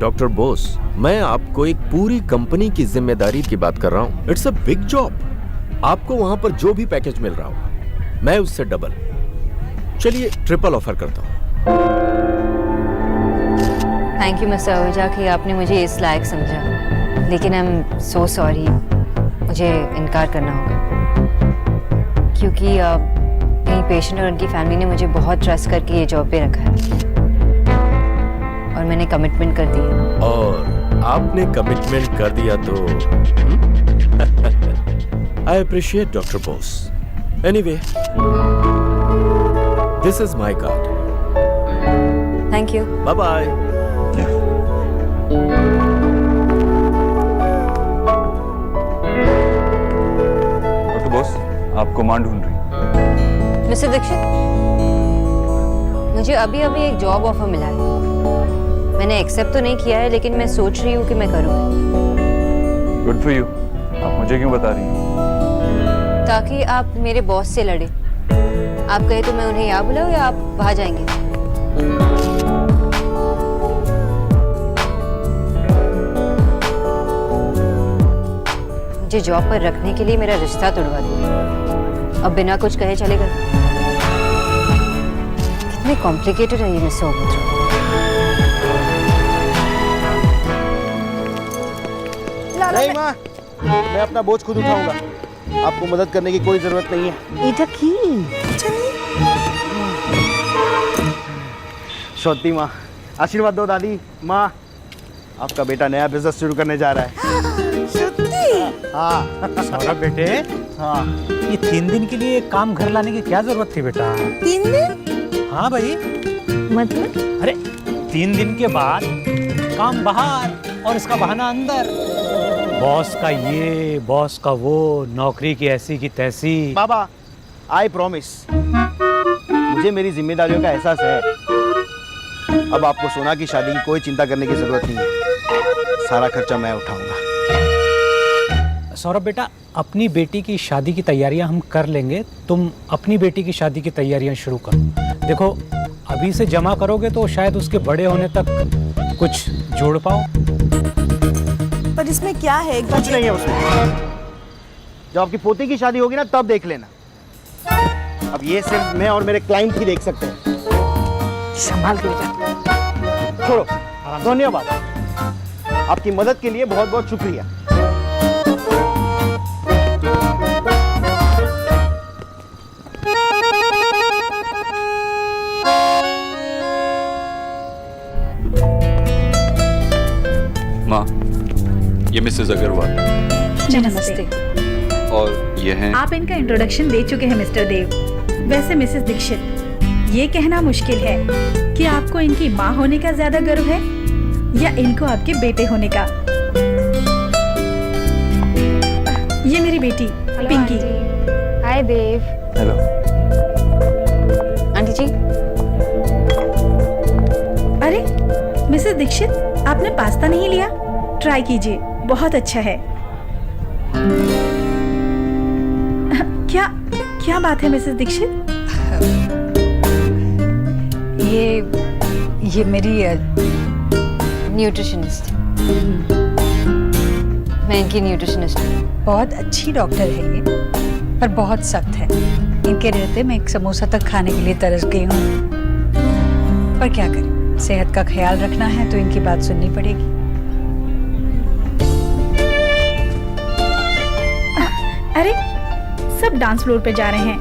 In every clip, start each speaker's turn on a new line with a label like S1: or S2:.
S1: Doctor Bose, मैं आपको एक पूरी कंपनी की जिम्मेदारी की बात कर रहा हूँ। It's a big job. आपको वहां पर जो भी पैकेज मिल रहा हो, मैं उससे डबल, चलिए ट्रिपल ऑफर करता हूँ।
S2: थैंक यू मिस्टर आहूजा कि आपने मुझे इस लायक समझा, लेकिन आई एम सो सॉरी, मुझे इनकार करना होगा क्योंकि मेरी पेशेंट और उनकी फैमिली ने मुझे बहुत ट्रस्ट करके ये जॉब पे रखा है और मैंने कमिटमेंट कर दी है।
S1: और आपने कमिटमेंट कर दिया तो I appreciate doctor Bose. Anyway, this is my card.
S2: Thank you.
S1: Bye bye.
S3: Doctor boss, आपको मां ढूंढ रही।
S2: मिस्टर दीक्षित, मुझे अभी अभी एक जॉब ऑफर मिला है। मैंने एक्सेप्ट तो नहीं किया है, लेकिन मैं सोच रही हूँ कि मैं करूँ।
S3: Good for you. आप मुझे क्यों बता रही हैं?
S2: ताकि आप मेरे बॉस से लड़े। आप कहे तो मैं उन्हें यहाँ बुलाऊं या आप वहाँ जाएंगे? मुझे जॉब पर रखने के लिए मेरा रिश्ता तोड़वा दिया। अब बिना कुछ कहे चलेगा? कितने कॉम्प्लिकेटेड है ये मिस्टर आहूजा।
S4: नहीं माँ, मैं अपना बोझ खुद उठाऊंगा। आपको मदद करने की कोई जरूरत नहीं है।
S5: এটা কি?
S4: सौती माँ, आशीर्वाद दो दादी। माँ, आपका बेटा नया बिजनेस शुरू करने जा रहा है।
S5: সত্যি?
S4: हाँ
S6: सौरभ बेटे,
S4: हाँ।
S6: ये 3 दिन के लिए काम घर लाने की क्या जरूरत थी बेटा?
S5: 3 दिन?
S6: हाँ भाई,
S5: मतलब?
S6: अरे 3 दिन के बाद काम बाहर और इसका बहाना अंदर। बॉस का ये, बॉस का वो, नौकरी की ऐसी की तैसी।
S4: बाबा, आई प्रॉमिस, मुझे मेरी जिम्मेदारियों का एहसास है। अब आपको सोना की शादी की कोई चिंता करने की जरूरत नहीं है। सारा खर्चा मैं उठाऊंगा।
S6: सौरभ बेटा, अपनी बेटी की शादी की तैयारियां हम कर लेंगे, तुम अपनी बेटी की शादी की तैयारियां शुरू करो। देखो, अभी से जमा करोगे तो शायद उसके बड़े होने तक कुछ जोड़ पाओ।
S5: पर इसमें क्या है? एक बार
S4: कुछ नहीं है उसमें। जब आपकी पोती की शादी होगी ना, तब देख लेना। अब ये सिर्फ मैं और मेरे क्लाइंट ही देख सकते हैं।
S5: संभाल के बेटा।
S4: छोड़ो, धन्यवाद। आपकी मदद के लिए बहुत बहुत शुक्रिया।
S3: माँ, ये मिसेस अग्रवाल
S7: नमस्ते।
S3: और ये हैं।
S7: आप इनका इंट्रोडक्शन दे चुके हैं मिस्टर देव। वैसे मिसेस दीक्षित, ये कहना मुश्किल है कि आपको इनकी माँ होने का ज्यादा गर्व है या इनको आपके बेटे होने का। ये मेरी बेटी पिंकी।
S2: हाय देव।
S3: हेलो।
S2: आंटी जी।
S7: अरे मिसेस दीक्षित, आपने पास्ता नहीं लिया? ट्राई कीजिए, बहुत अच्छा है। क्या बात है मिसेस दीक्षित?
S2: ये मेरी न्यूट्रिशनिस्ट। मैं इनकी न्यूट्रिशनिस्ट हूँ।
S8: बहुत अच्छी डॉक्टर है ये, पर बहुत सख्त है। इनके रहते मैं एक समोसा तक खाने के लिए तरस गई हूँ। पर क्या करें, सेहत का ख्याल रखना है तो इनकी बात सुननी पड़ेगी।
S7: अरे सब डांस फ्लोर पे जा रहे हैं।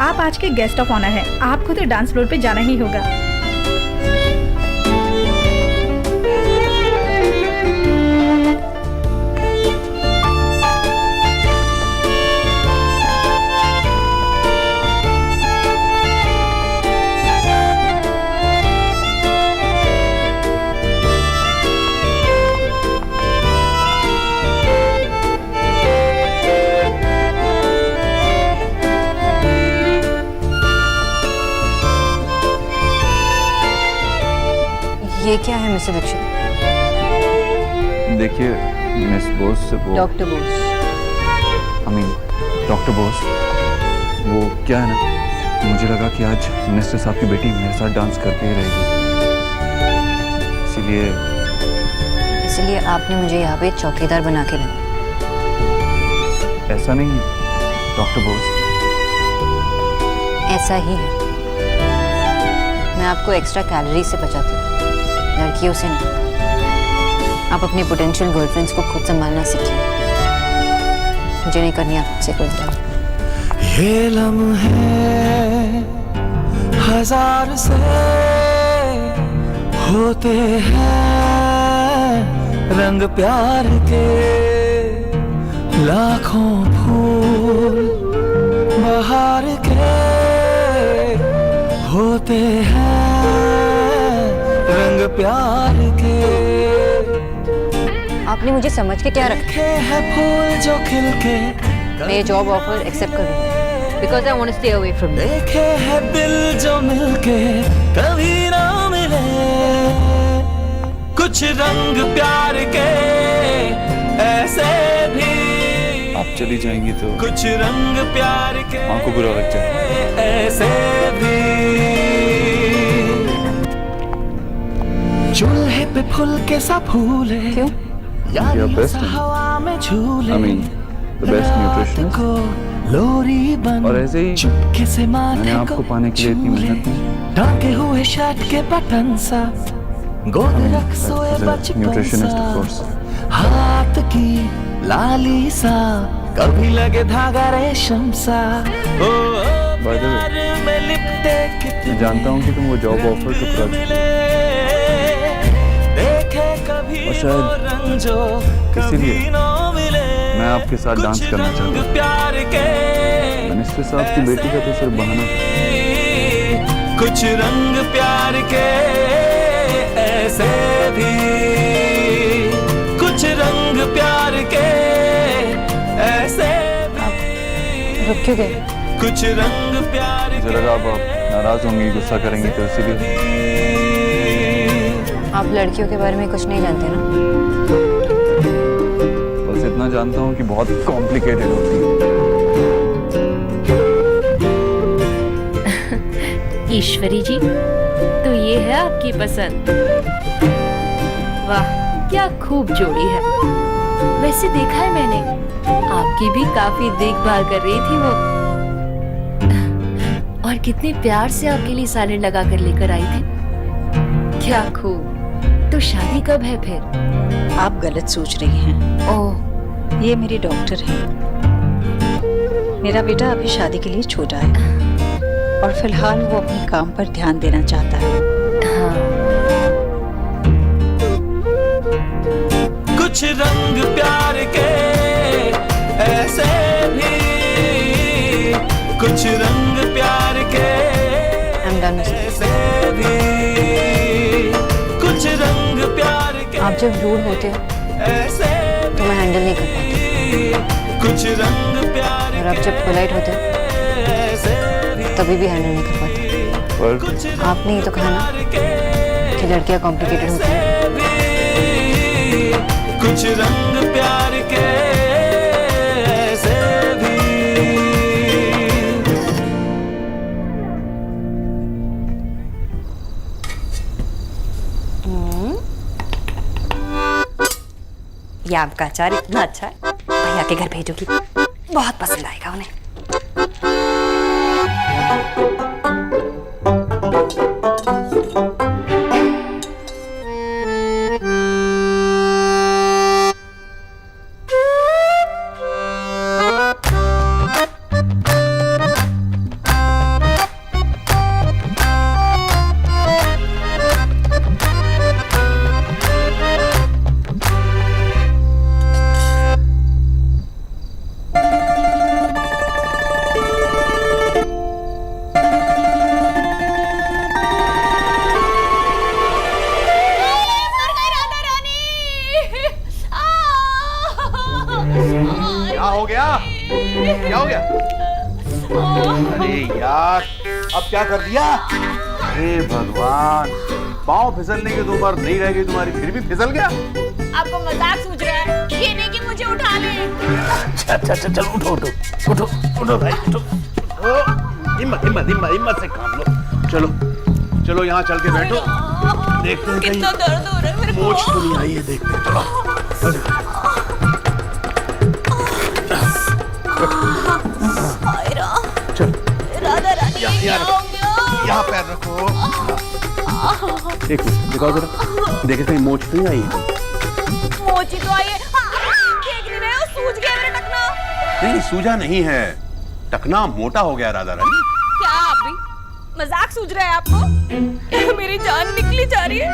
S7: आप आज के गेस्ट ऑफ ऑनर हैं, आपको तो डांस फ्लोर पे जाना ही होगा।
S2: ये क्या है मिस्टर दीक्षित?
S3: देखिए मिस बोस से वो,
S2: डॉक्टर बोस।
S3: डॉक्टर बोस, वो क्या है ना, मुझे लगा कि आज मिनिस्टर साहब की बेटी मेरे साथ डांस करके ही रहेगी, इसीलिए
S2: इसलिए आपने मुझे यहाँ पे चौकीदार बना के लाया।
S3: ऐसा नहीं है डॉक्टर बोस।
S2: ऐसा ही है। मैं आपको एक्स्ट्रा कैलोरी से बचाती हूँ, लड़कियों से नहीं। आप अपनी पोटेंशियल गर्लफ्रेंड्स को खुद संभालना सीखिए। मुझे नहीं करनी आपसे कोई बात।
S9: ये लम्हे हजार से होते हैं रंग प्यार के, लाखों फूल बहार के होते हैं रंग प्यार के।
S2: आपने मुझे समझ के क्या रखा?
S9: देखे हैं फूल जो खिल के,
S2: मैं ये जॉब ऑफर एक्सेप्ट करूँगी because I want to stay away from you.
S9: देखे हैं दिल जो मिलके कभी ना मिले, कुछ रंग प्यार के ऐसे भी।
S3: आप चली जाएंगी तो
S9: कुछ रंग प्यार के
S3: माँ को बुरा लग जाएगा।
S9: ऐसे भी। चूल्हे पे फूल के सा फूले,
S2: क्यों?
S9: यार
S3: You're best,
S9: सा हवा में झूले।
S3: I mean, the best nutritionist.
S9: को लोरी बन
S3: और ऐसे ही
S9: चुपके से माथे
S3: मैंने आपको पाने के लिए इतनी मेहनत की।
S9: ढाके हुए शर्ट के बटन सा, गोद रख सोए बचपन
S3: न्यूट्रिशनिस्ट ऑफ
S9: सा,
S3: कोर्स।
S9: हाथ की लाली सा, कभी लगे धागा रेशम सा। ओ
S3: By the way,
S9: प्यार में लिपटे
S3: मैं जानता हूँ कि तुम वो जॉब ऑफर ठुकरा चुकी हो।
S9: देखे कभी
S3: और शायद
S9: वो रंग जो
S3: इसीलिए
S9: कभी ना मिले।
S3: मैं आपके साथ डांस करना चाहता हूँ।
S9: प्यार के
S3: मिनिस्टर साहब की बेटी का तो सिर्फ बहाना था।
S9: कुछ रंग प्यार के ऐसे भी, कुछ रंग प्यार के ऐसे भी।
S2: रुक क्यों गए?
S9: कुछ रंग प्यार
S3: मुझे
S9: के
S3: लगा आप नाराज होंगी, गुस्सा करेंगी, तो इसीलिए।
S2: आप लड़कियों के बारे में कुछ नहीं जानते ना?
S3: बस इतना जानता हूँ कि बहुत कॉम्प्लिकेटेड होती है।
S10: ईश्वरी जी, तो ये है आपकी पसंद। वाह, क्या खूब जोड़ी है। वैसे देखा है मैंने, आपकी भी काफी देखभाल कर रही थी वो, और कितने प्यार से आपके लिए सालन लगा कर लेकर आई थी। क्या खूब। तो शादी कब है फिर?
S8: आप गलत सोच रही हैं।
S2: ओह,
S8: ये मेरी डॉक्टर है। मेरा बेटा अभी शादी के लिए छोटा है और फिलहाल वो अपने काम पर ध्यान देना चाहता है।
S2: हाँ।
S9: कुछ रंग प्यार के ऐसे भी, कुछ रंग प्यार के
S2: I'm done with it.
S9: ऐसे भी, कुछ रंग प्यार के
S2: आप जब रूड होते हो
S9: ऐसे
S2: तो मैं हैंडल नहीं कर पाती,
S9: कुछ रंग प्यार
S2: और आप जब पोलाइट होते हो
S9: ऐसे भी,
S2: तभी भी हैंडल नहीं कर पाती।
S3: पर
S2: आपने ही तो कहा ना कि लड़कियां कॉम्प्लिकेटेड होती हैं।
S9: कुछ रंग प्यार के ऐसे भी।
S10: ये आम का अचार इतना अच्छा है, भैया के घर भेजोगी, बहुत पसंद आएगा उन्हें।
S4: क्या हो गया? क्या हो गया? अरे यार, अब क्या कर दिया? हे भगवान, पाँव फिसलने की तो उम्र नहीं रह गई तुम्हारी, फिर भी फिसल गया।
S10: आपको मजाक सूझ रहा है? ये नहीं कि मुझे उठा ले।
S4: अच्छा चलो उठो उठो उठो उठो भाई उठो। हिम्मत हिम्मत हिम्मत हिम्मत से काम लो। चलो चलो यहाँ चल के बैठो, देखते हैं
S10: कितना दर्द हो रहा है मेरे को।
S4: मोच तो नहीं आई है, देखते हैं। चलो चल,
S10: राधा रानी
S4: यहाँ पैर रखो। एक मिनट दिखाओ जरा, देखे कहीं मोच तो नहीं आई है।
S10: मोची तो आई है। देख नहीं रहे हो, सूज गया मेरा टकना।
S4: नहीं सूजा नहीं है, टकना मोटा हो गया राधा रानी।
S10: क्या आप भी मजाक सूझ रहा है आपको? मेरी जान निकली जा रही है।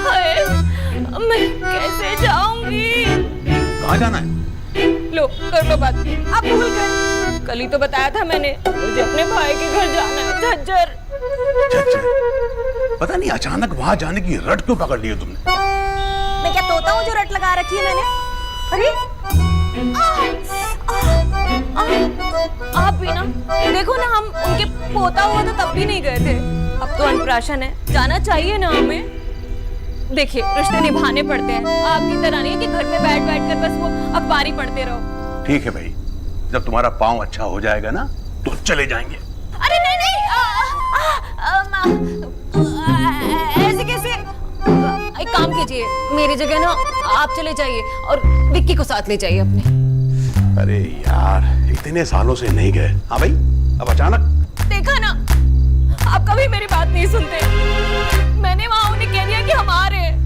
S10: हाय, मैं कैसे जाऊंगी?
S4: कहाँ जाना है?
S10: लो कर लो बात, आप भूल गए। कल ही तो बताया था मैंने, मुझे अपने भाई के घर जाना है, झज्जर।
S4: पता नहीं अचानक वहां जाने की रट क्यों पकड़ ली है तुमने?
S10: मैं क्या तोता हूँ जो रट लगा रखी है मैंने? अरे आप भी ना, देखो ना, हम उनके पोता हुआ तो तब भी नहीं गए थे, अब तो अनप्राशन है, जाना चाहिए ना हमें। देखिए रिश्ते निभाने पड़ते हैं, आपकी तरह नहीं है कि घर में बैठ बैठ कर बस वो अखबार ही पढ़ते रहो।
S4: ठीक है भाई, जब तुम्हारा पाँव अच्छा हो जाएगा ना तो चले जाएंगे।
S10: अरे नहीं नहीं, ऐसे कैसे? एक काम कीजिए, मेरी जगह ना आप चले जाइए और विक्की को साथ ले जाइए अपने।
S4: अरे यार, इतने सालों से नहीं गए। हाँ भाई, अब अचानक।
S10: देखा ना, आप कभी मेरी बात नहीं सुनते। मैंने वहां उन्हें कह दिया कि हम आ रहे हैं,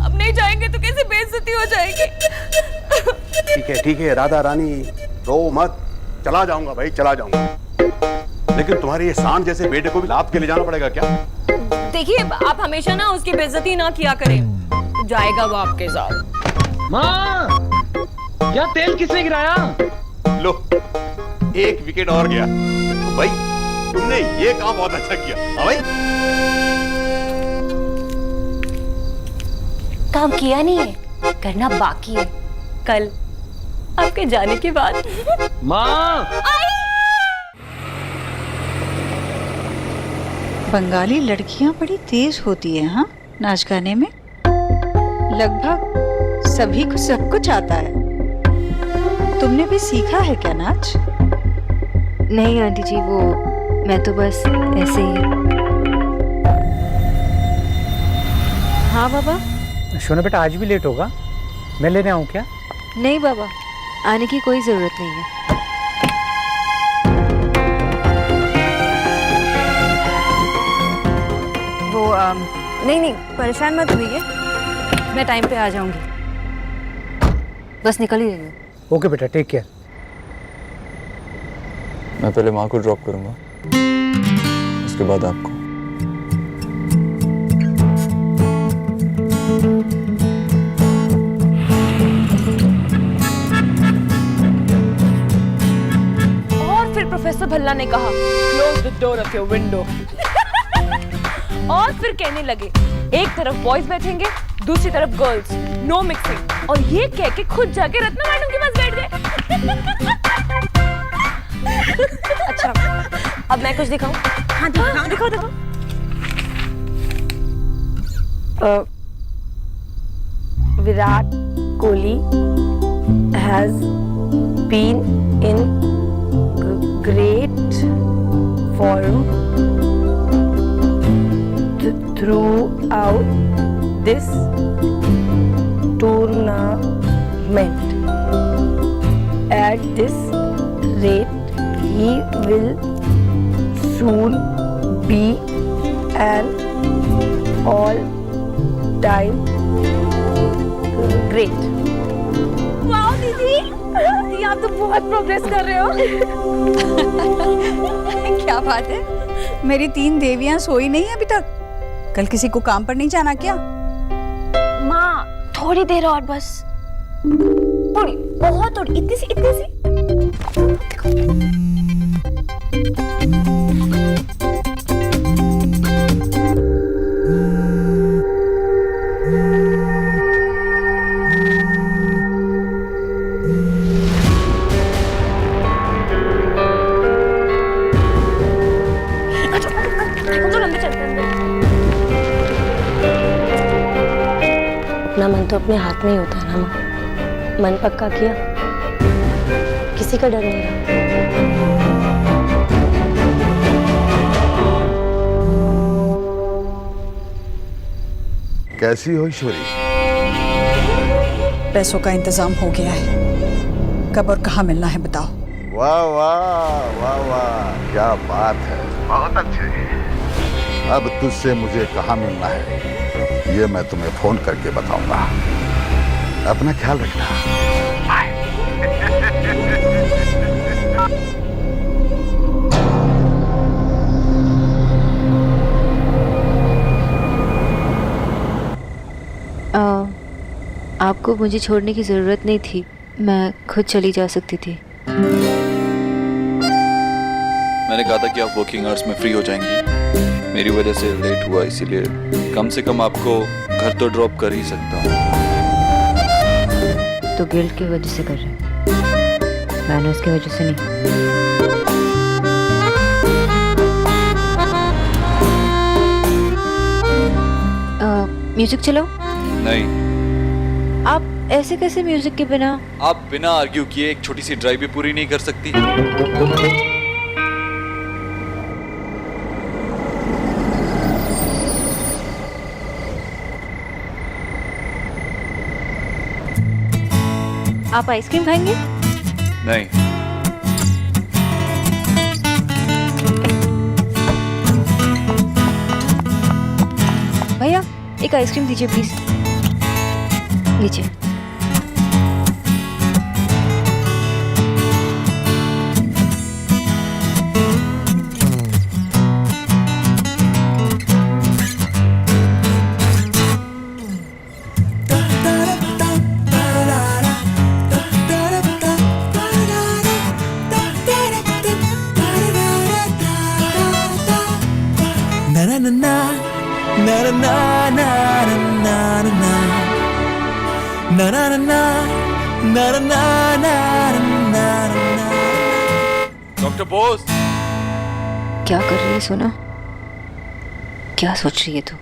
S10: अब नहीं जाएंगे तो कैसे बेइज्जती हो जाएगी।
S4: ठीक है राधा रानी, रो मत, चला जाऊंगा भाई, चला जाऊंगा। लेकिन तुम्हारे ये सांड जैसे बेटे को भी लाद के ले जाना पड़ेगा क्या?
S10: देखिए, आप हमेशा ना उसकी बेइज्जती ना किया करें, जाएगा वो आपके साथ।
S9: माँ, क्या तेल किसने गिराया?
S4: लो, एक विकेट और गया। तो भाई तुमने ये काम बहुत अच्छा किया। हाँ भाई,
S10: काम किया नहीं है, करना बाकी है, कल आपके जाने के बाद।
S9: माँ,
S8: बंगाली लड़कियां बड़ी तेज होती है, हाँ, नाच गाने में। लगभग सभी को सब कुछ आता है। तुमने भी सीखा है क्या नाच?
S2: नहीं आंटी जी, वो मैं तो बस ऐसे ही। हाँ बाबा।
S6: शोना बेटा, आज भी लेट होगा, मैं लेने आऊँ क्या?
S2: नहीं बाबा, आने की कोई जरूरत नहीं है। वो नहीं, परेशान मत होइए, मैं टाइम पे आ जाऊंगी, बस निकल ही रही हूँ।
S6: ओके बेटा, टेक केयर।
S3: मैं पहले माँ को ड्रॉप करूंगा, उसके बाद आपको।
S10: और फिर प्रोफेसर भल्ला ने कहा, close the door of your window. और फिर कहने लगे, एक तरफ बॉयज बैठेंगे, दूसरी तरफ गर्ल्स, नो मिक्सिंग। और ये कह के खुद जाके रत्ना मैडम के पास बैठ गए। अच्छा, अब मैं कुछ दिखाऊं? हाँ दिखाओ। Virat Kohli has been in great form throughout this tournament. At this rate, he will soon be an all-time great. वाह दीदी, आप तो बहुत प्रोग्रेस कर रहे हो।
S8: क्या बात है, मेरी 3 देवियां सोई नहीं है अभी तक। कल किसी को काम पर नहीं जाना क्या?
S10: माँ, थोड़ी देर और बस, थोड़ी, बहुत थोड़ी, इतनी सी। अपना मन तो अपने हाथ में ही होता है ना माँ। मन पक्का किया, किसी का डर नहीं रहा।
S4: कैसी हो ईश्वरी?
S8: पैसों का इंतजाम हो गया है, कब और कहाँ मिलना है बताओ।
S4: वाह वाह वाह वाह, क्या बात है, बहुत अच्छे। अब तुझसे मुझे कहाँ मिलना है ये मैं तुम्हें फोन करके बताऊंगा। अपना ख्याल रखना।
S2: आपको मुझे छोड़ने की ज़रूरत नहीं थी, मैं खुद चली जा सकती थी।
S3: मैंने कहा था कि आप वर्किंग आवर्स में फ्री हो जाएंगी। मेरी वजह से लेट हुआ, इसीलिए कम से कम आपको घर तो ड्रॉप कर ही सकता हूँ।
S2: तो गिल्ट की वजह से कर रहे हैं, मैनर्स की वजह से नहीं। म्यूजिक चलाओ?
S3: नहीं।
S2: आप ऐसे कैसे म्यूजिक के बिना?
S3: आप बिना आर्ग्यू किए एक छोटी सी ड्राइव भी पूरी नहीं कर सकती?
S2: आप आइसक्रीम खाएंगे?
S3: नहीं।
S2: भैया एक आइसक्रीम दीजिए प्लीज। लीजिए।
S3: डॉक्टर बोस,
S2: क्या कर रही है सोना? क्या सोच रही है तू?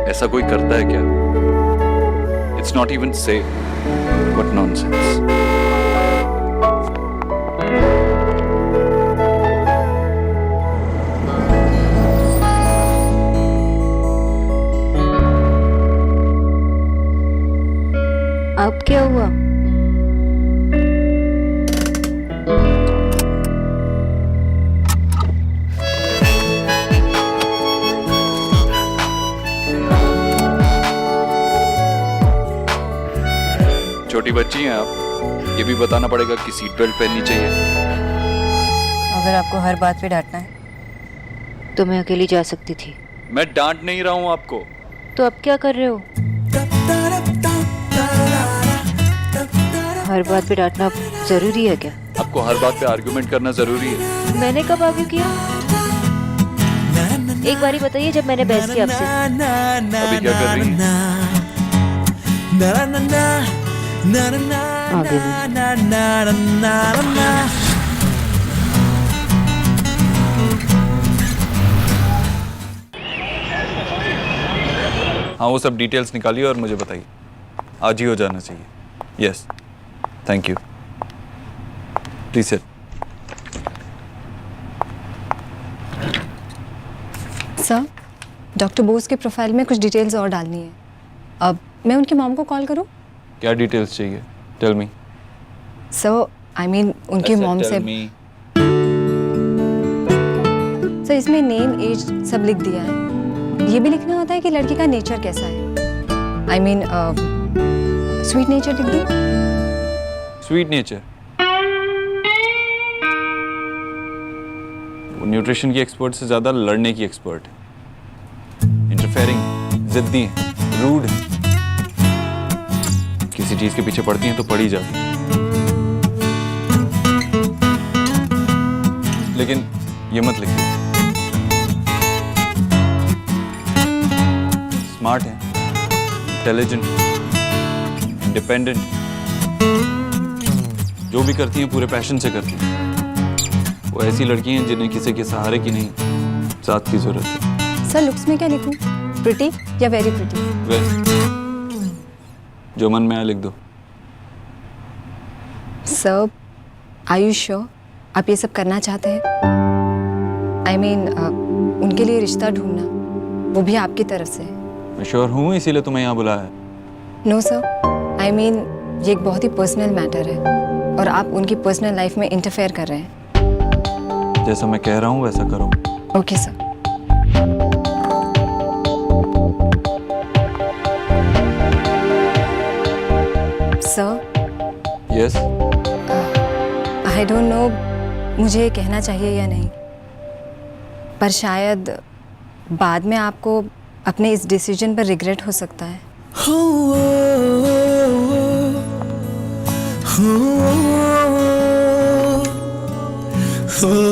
S3: ऐसा कोई करता है क्या? It's not even safe. What nonsense.
S2: अब क्या हुआ?
S3: छोटी बच्ची हैं आप, ये भी बताना पड़ेगा कि सीट बेल्ट पहननी चाहिए।
S2: अगर आपको हर बात पे डांटना है तो मैं अकेली जा सकती थी।
S3: मैं डांट नहीं रहा हूँ आपको।
S2: तो अब क्या कर रहे हो? हर बात पे डांटना जरूरी है क्या?
S3: आपको हर बात पे आर्गुमेंट करना जरूरी है?
S2: मैंने कब आर्ग्यू किया? एक बारी बताइए जब मैंने बहस की आपसे।
S3: अभी क्या कर रही हैं?
S2: आगे
S3: हाँ, वो सब डिटेल्स निकालिए और मुझे बताइए। आज ही हो जाना चाहिए। Yes, thank you. Please sir.
S11: Sir, doctor Bose के प्रोफाइल में कुछ डिटेल्स और डालनी है। अब मैं उनकी मॉम को कॉल करूं?
S3: क्या डिटेल्स चाहिए? Tell me.
S11: Sir, I mean उनकी मॉम से। सर, इसमें नेम, एज सब लिख दिया है। ये भी लिखना होता है कि लड़की का नेचर कैसा है। आई मीन स्वीट नेचर लिख दूं?
S3: Sweet nature? वो न्यूट्रिशन की एक्सपर्ट से ज्यादा लड़ने की एक्सपर्ट है। इंटरफेयरिंग, जिद्दी है, रूड है। किसी चीज के पीछे पड़ती हैं तो पड़ी जाती है। लेकिन ये मत लिखिए। स्मार्ट है, इंटेलिजेंट, इंडिपेंडेंट, जो भी करती हैं पूरे पैशन से करती हैं। वो ऐसी लड़की हैं जिन्हें किसी के सहारे की नहीं, साथ की जरूरत है।
S11: सर, लुक्स में क्या लिखूं? प्रिटी या वेरी प्रिटी?
S3: जो मन में आए लिख दो।
S11: सर, आर यू श्योर आप ये सब करना चाहते हैं? आई मीन उनके लिए रिश्ता ढूंढना, वो भी आपकी तरफ से।
S3: मैं श्योर हूँ, इसीलिए तुम्हें यहाँ बुलाया है।
S11: नो सर, आई मीन ये एक बहुत ही पर्सनल मैटर है और आप उनकी पर्सनल लाइफ में इंटरफेयर कर रहे हैं।
S3: जैसा मैं कह रहा हूँ वैसा करो।
S11: Okay sir. Sir,
S3: yes.
S11: I don't know मुझे ये कहना चाहिए या नहीं, पर शायद बाद में आपको अपने इस डिसीजन पर रिग्रेट हो सकता है।
S9: Oh